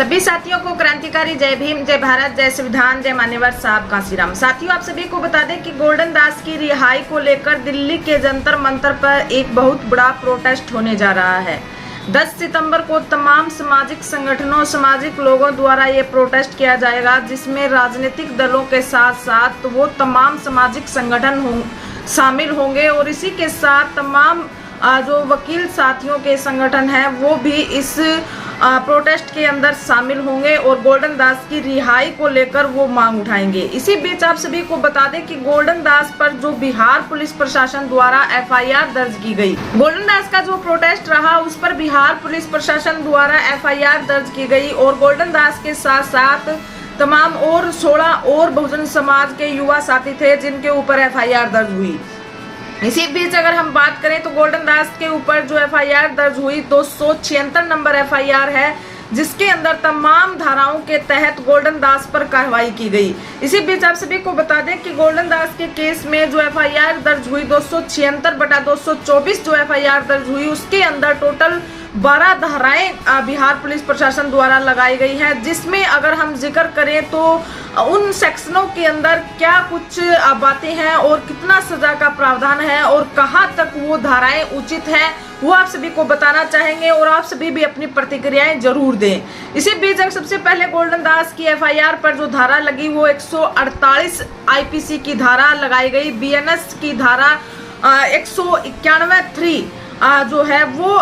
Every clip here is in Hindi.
सभी साथियों को क्रांतिकारी जय भीम, जय भारत, जय संविधान, जय मान्यवर साहब कांसीराम। साथियों, आप सभी को बता दें कि गोल्डन दास की रिहाई को लेकर दिल्ली के जंतर मंतर पर एक बहुत बड़ा प्रोटेस्ट होने जा रहा है। 10 सितंबर को तमाम सामाजिक संगठनों, सामाजिक लोगों द्वारा ये प्रोटेस्ट किया जाएगा, जिसमें राजनीतिक दलों के साथ साथ वो तमाम सामाजिक संगठन शामिल होंगे और इसी के साथ तमाम जो वकील साथियों के संगठन हैं वो भी इस प्रोटेस्ट के अंदर शामिल होंगे और गोल्डन दास की रिहाई को लेकर वो मांग उठाएंगे। इसी बीच आप सभी को बता दें कि गोल्डन दास पर जो बिहार पुलिस प्रशासन द्वारा FIR दर्ज की गई, गोल्डन दास का जो प्रोटेस्ट रहा उस पर बिहार पुलिस प्रशासन द्वारा FIR दर्ज की गई और गोल्डन दास के साथ साथ तमाम और 16 और बहुजन समाज के युवा साथी थे जिनके ऊपर FIR दर्ज हुई। इसी बीच अगर हम बात करें तो गोल्डन दास के ऊपर जो FIR दर्ज हुई 276 नंबर FIR है, जिसके अंदर तमाम धाराओं के तहत गोल्डन दास पर कार्रवाई की गई। इसी बीच आप सभी को बता दें कि गोल्डन दास के केस में जो FIR दर्ज हुई 276/224 जो FIR दर्ज हुई उसके अंदर टोटल 12 धाराएं बिहार पुलिस प्रशासन द्वारा लगाई गई है, जिसमें अगर हम जिक्र करें तो उन सेक्शनों के अंदर क्या कुछ बातें हैं और कितना सजा का प्रावधान है और कहां तक वो धाराएं उचित हैं वो आप सभी को बताना चाहेंगे और आप सभी भी अपनी प्रतिक्रियाएं जरूर दें। इसी बीच सबसे पहले गोल्डन दास की FIR पर जो धारा लगी वो 148 IPC की धारा लगाई गई। BNS की धारा 191(3) जो है वो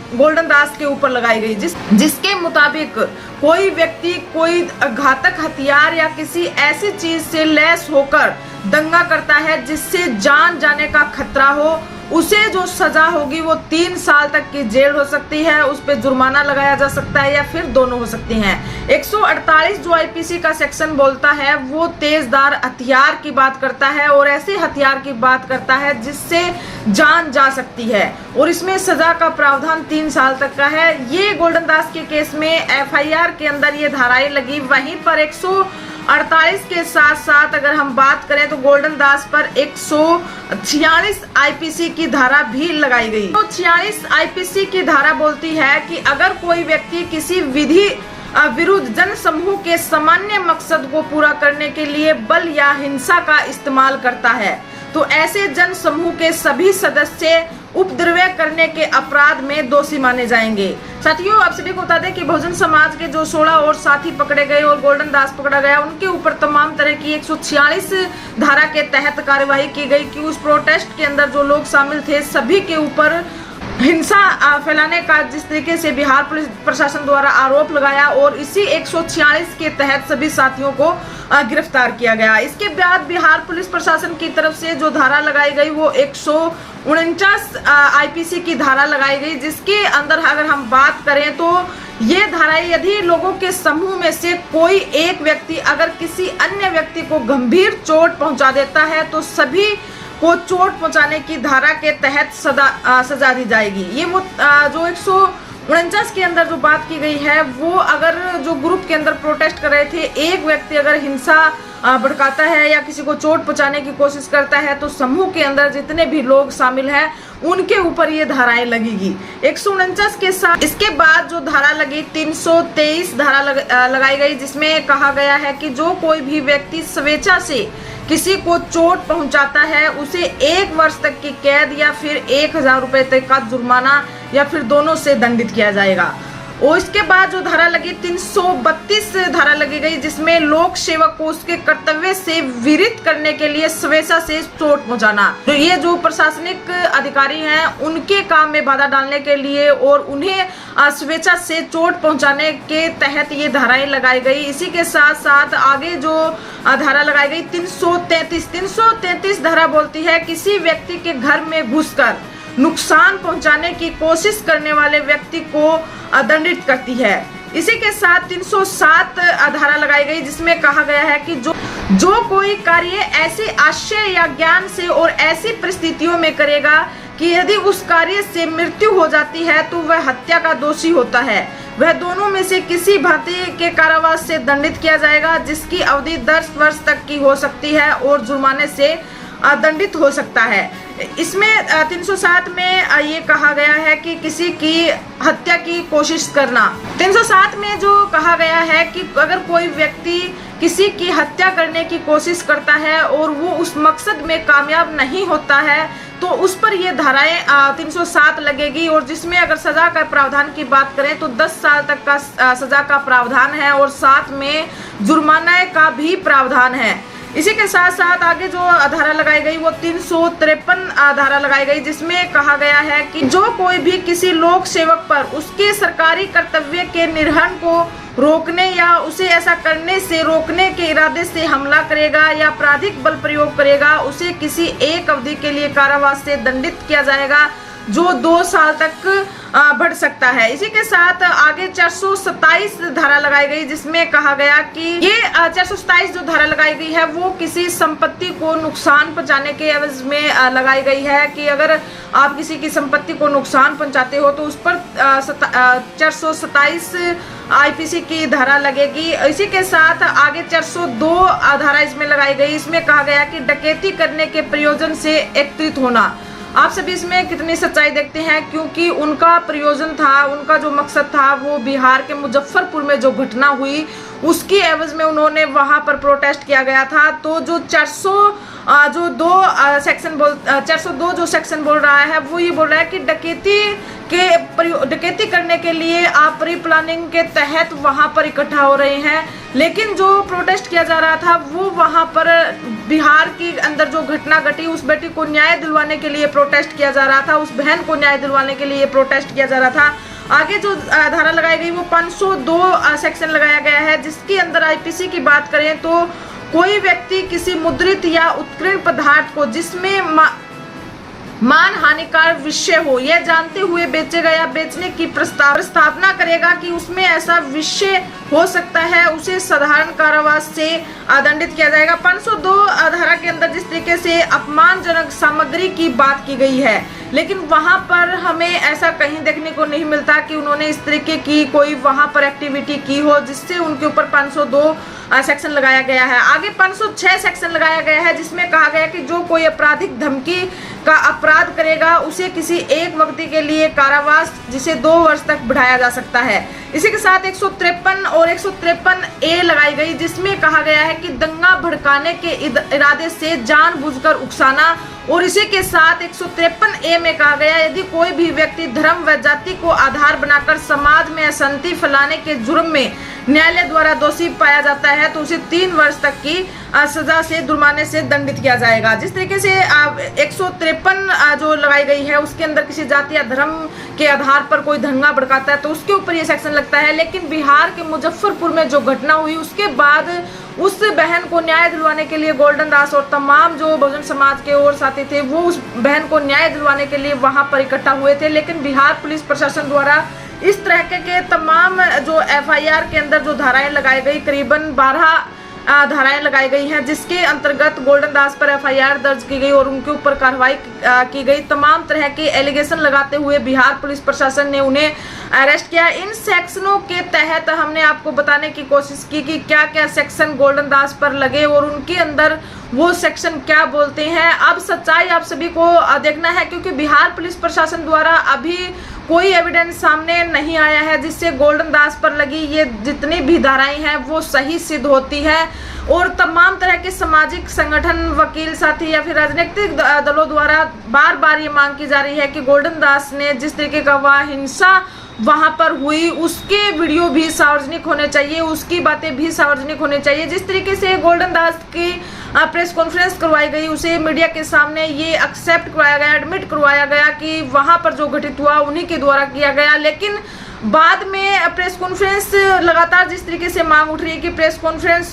गोल्डन दास के ऊपर लगाई गई, जिसके मुताबिक कोई व्यक्ति कोई घातक हथियार या किसी ऐसी चीज से लैस होकर दंगा करता है जिससे जान जाने का खतरा हो, उसे जो सजा होगी वो 3 साल तक की जेल हो सकती है, उस पे जुर्माना लगाया जा सकता है या फिर दोनों हो सकती हैं। 148 जो IPC का सेक्शन बोलता है वो तेजधार हथियार की बात करता है और ऐसे हथियार की बात करता है जिससे जान जा सकती है और इसमें सजा का प्रावधान 3 साल तक का है। ये गोल्डन दास के केस में FIR के अंदर ये धाराएं लगी। वहीं पर 148 के साथ साथ अगर हम बात करें तो गोल्डन दास पर 146 IPC की धारा भी लगाई गई। 146 IPC की धारा बोलती है कि अगर कोई व्यक्ति किसी विधि विरुद्ध जन समूह के सामान्य मकसद को पूरा करने के लिए बल या हिंसा का इस्तेमाल करता है तो ऐसे जन समूह के सभी सदस्य उपद्रव करने के अपराध में दोषी माने जाएंगे। साथियों, आप सभी को बता दें कि बहुजन समाज के जो 16 और साथी पकड़े गए और गोल्डन दास पकड़ा गया, उनके ऊपर तमाम तरह की 146 धारा के तहत कार्यवाही की गई कि उस प्रोटेस्ट के अंदर जो लोग शामिल थे सभी के ऊपर हिंसा फैलाने का जिस तरीके से बिहार पुलिस प्रशासन द्वारा आरोप लगाया और इसी 146 के तहत सभी साथियों को गिरफ्तार किया गया। इसके बाद बिहार पुलिस प्रशासन की तरफ से जो धारा लगाई गई वो 149 IPC की धारा लगाई गई, जिसके अंदर अगर हम बात करें तो ये धाराएं यदि लोगों के समूह में से कोई एक व्यक्ति अगर किसी अन्य व्यक्ति को गंभीर चोट पहुंचा देता है तो सभी को चोट पहुंचाने की धारा के तहत सजा दी जाएगी। ये वो जो 149 के अंदर जो बात की गई है वो अगर जो ग्रुप के अंदर प्रोटेस्ट कर रहे थे एक व्यक्ति अगर हिंसा भड़काता है या किसी को चोट पहुंचाने की कोशिश करता है तो समूह के अंदर जितने भी लोग शामिल हैं उनके ऊपर ये धाराएं लगेगी 149 के साथ। इसके बाद जो धारा लगी 323 धारा लगाई गई, जिसमें कहा गया है कि जो कोई भी व्यक्ति स्वेच्छा से किसी को चोट पहुंचाता है उसे 1 वर्ष तक की कैद या फिर 1000 रुपए तक का जुर्माना या फिर दोनों से दंडित किया जाएगा। और इसके बाद जो धारा लगी 332 धारा लगी गई, जिसमें लोक सेवक को उसके कर्तव्य से विरत करने के लिए स्वेच्छा से चोट पहुंचाना। तो ये जो प्रशासनिक अधिकारी हैं उनके काम में बाधा डालने के लिए और उन्हें स्वेच्छा से चोट पहुंचाने के तहत ये धाराएं लगाई गई। इसी के साथ साथ आगे जो धारा लगाई गई 333 धारा बोलती है किसी व्यक्ति के घर में घुसकर नुकसान पहुंचाने की कोशिश करने वाले व्यक्ति को दंडित करती है। इसी के साथ 307 धारा लगाई गई, जिसमें कहा गया है कि जो कोई कार्य ऐसे आशय या ज्ञान से और ऐसी परिस्थितियों में करेगा कि यदि उस कार्य से मृत्यु हो जाती है तो वह हत्या का दोषी होता है, वह दोनों में से किसी भांति के कारावास से दंडित किया जाएगा, जिसकी अवधि 10 वर्ष तक की हो सकती है और जुर्माने से दंडित हो सकता है। इसमें 307 में ये कहा गया है कि किसी की हत्या की कोशिश करना। 307 में जो कहा गया है कि अगर कोई व्यक्ति किसी की हत्या करने की कोशिश करता है और वो उस मकसद में कामयाब नहीं होता है तो उस पर ये धाराएं 307 लगेगी, और जिसमें अगर सजा का प्रावधान की बात करें तो 10 साल तक का सजा का प्रावधान है और साथ में जुर्माना का भी प्रावधान है। इसी के साथ साथ आगे जो धारा लगाई गई वो 353 धारा लगाई गई, जिसमें कहा गया है कि जो कोई भी किसी लोक सेवक पर उसके सरकारी कर्तव्य के निर्वहन को रोकने या उसे ऐसा करने से रोकने के इरादे से हमला करेगा या आपराधिक बल प्रयोग करेगा, उसे किसी एक अवधि के लिए कारावास से दंडित किया जाएगा, जो 2 साल तक बढ़ सकता है। इसी के साथ आगे 427 धारा लगाई गई, जिसमें कहा गया कि ये 427 जो धारा लगाई गई है वो किसी संपत्ति को नुकसान पहुंचाने के एवज में लगाई गई है कि अगर आप किसी की संपत्ति को नुकसान पहुंचाते हो तो उस पर 427 आईपीसी की धारा लगेगी। इसी के साथ आगे 402 धारा इसमें लगाई गई, इसमें कहा गया कि डकैती करने के प्रयोजन से एकत्रित होना। आप सभी इसमें कितनी सच्चाई देखते हैं, क्योंकि उनका प्रयोजन था, उनका जो मकसद था वो बिहार के मुजफ्फरपुर में जो घटना हुई उसकी एवज में उन्होंने वहां पर प्रोटेस्ट किया गया था। तो जो 402 सेक्शन बोल रहा है वो ये बोल रहा है कि डकैती करने के लिए आप प्री प्लानिंग के तहत वहां पर इकट्ठा हो रहे हैं, लेकिन जो प्रोटेस्ट किया जा रहा था वो वहां पर बिहार के अंदर जो घटना घटी उस बेटी को न्याय दिलवाने के लिए प्रोटेस्ट किया जा रहा था, उस बहन को न्याय दिलवाने के लिए प्रोटेस्ट किया जा रहा था। आगे जो धारा लगाई गई वो 502 सेक्शन लगाया गया है, जिसके अंदर आईपीसी की बात करें तो कोई व्यक्ति किसी मुद्रित या उत्कीर्ण पदार्थ को जिसमें मान हानिकारक विषय हो यह जानते हुए बेचेगा या बेचने की प्रस्तावना करेगा कि उसमें ऐसा विषय हो सकता है, उसे साधारण कारावास से दंडित किया जाएगा। 502 धारा के अंदर जिस तरीके से अपमानजनक सामग्री की बात की गई है, लेकिन वहां पर हमें ऐसा कहीं देखने को नहीं मिलता कि उन्होंने इस तरीके की कोई वहां पर एक्टिविटी की हो जिससे उनके ऊपर 502 सेक्शन लगाया गया है। आगे 506 सेक्शन लगाया गया है, जिसमें कहा गया कि जो कोई आपराधिक धमकी का अपराध करेगा उसे किसी एक व्यक्ति के लिए कारावास जिसे 2 वर्ष तक बढ़ाया जा सकता है। इसी के साथ 153 और 153A लगाई गई, जिसमें कहा गया है कि दंगा भड़काने के इरादे से जानबूझकर उकसाना, और इसी के साथ 153A में कहा गया यदि कोई भी व्यक्ति धर्म व जाति को आधार बनाकर समाज में अशांति फैलाने के जुर्म में न्यायालय द्वारा दोषी पाया जाता है तो उसे 3 वर्ष तक की सजा से जुर्माने से दंडित किया जाएगा। जिस तरीके से 153 जो लगाई गई है उसके अंदर किसी जाति या धर्म के आधार पर कोई दंगा भड़काता है तो उसके ऊपर ये सेक्शन लगता है, लेकिन बिहार के मुजफ्फरपुर में जो घटना हुई उसके बाद उस बहन को न्याय दिलवाने के लिए गोल्डन दास और तमाम जो बहुजन समाज के और साथी थे वो उस बहन को न्याय दिलवाने के लिए वहां पर इकट्ठा हुए थे, लेकिन बिहार पुलिस प्रशासन द्वारा इस तरह के तमाम जो FIR के अंदर जो धाराएं लगाई गई, करीबन 12 धाराएं लगाई गई हैं, जिसके अंतर्गत गोल्डन दास पर FIR दर्ज की गई और उनके ऊपर कार्रवाई की गई। तमाम तरह के एलिगेशन लगाते हुए बिहार पुलिस प्रशासन ने उन्हें अरेस्ट किया। इन सेक्शनों के तहत हमने आपको बताने की कोशिश की कि क्या क्या सेक्शन गोल्डन दास पर लगे और उनके अंदर वो सेक्शन क्या बोलते हैं। अब सच्चाई आप सभी को देखना है, क्योंकि बिहार पुलिस प्रशासन द्वारा अभी कोई एविडेंस सामने नहीं आया है जिससे गोल्डन दास पर लगी ये जितनी भी धाराएं हैं वो सही सिद्ध होती है। और तमाम तरह के सामाजिक संगठन, वकील साथी या फिर राजनीतिक दलों द्वारा बार बार ये मांग की जा रही है कि गोल्डन दास ने जिस तरीके का वह हिंसा वहां पर हुई उसके वीडियो भी सार्वजनिक होने चाहिए, उसकी बातें भी सार्वजनिक होने चाहिए। जिस तरीके से गोल्डन दास की प्रेस कॉन्फ्रेंस करवाई गई उसे मीडिया के सामने ये एक्सेप्ट करवाया गया, एडमिट करवाया गया कि वहां पर जो घटित हुआ उन्हीं के द्वारा किया गया, लेकिन बाद में प्रेस कॉन्फ्रेंस लगातार जिस तरीके से मांग उठ रही है कि प्रेस कॉन्फ्रेंस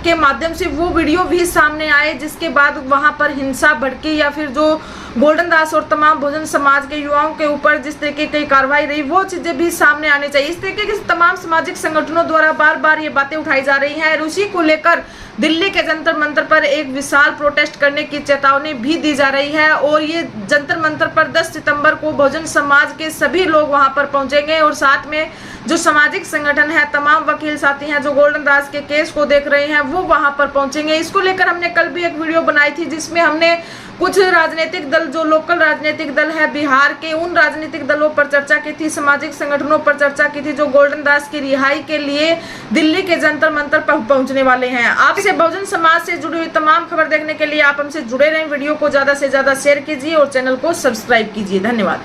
के माध्यम से वो वीडियो भी सामने आए जिसके बाद वहां पर हिंसा भड़की या फिर जो गोल्डन दास और तमाम बहुजन समाज के युवाओं के ऊपर जिस तरीके की कार्रवाई रही वो चीजें भी सामने आनी चाहिए। इस तरीके के तमाम सामाजिक संगठनों द्वारा बार बार ये बातें उठाई जा रही हैं। उसी को लेकर दिल्ली के जंतर मंतर पर एक विशाल प्रोटेस्ट करने की चेतावनी भी दी जा रही है और ये जंतर मंतर पर 10 सितंबर को बहुजन समाज के सभी लोग वहां पर पहुंचेंगे और साथ में जो सामाजिक संगठन है, तमाम वकील साथी हैं जो गोल्डन दास के केस को देख रहे हैं वो वहां पर पहुंचेंगे। इसको लेकर हमने कल भी एक वीडियो बनाई थी जिसमें हमने कुछ राजनीतिक दल, जो लोकल राजनीतिक दल है बिहार के, उन राजनीतिक दलों पर चर्चा की थी, सामाजिक संगठनों पर चर्चा की थी जो गोल्डन दास की रिहाई के लिए दिल्ली के जंतर मंतर पर पहुंचने वाले हैं। आप इसे बहुजन समाज से जुड़ी हुई तमाम खबर देखने के लिए आप हमसे जुड़े रहें। वीडियो को ज्यादा से ज्यादा शेयर कीजिए और चैनल को सब्सक्राइब कीजिए। धन्यवाद।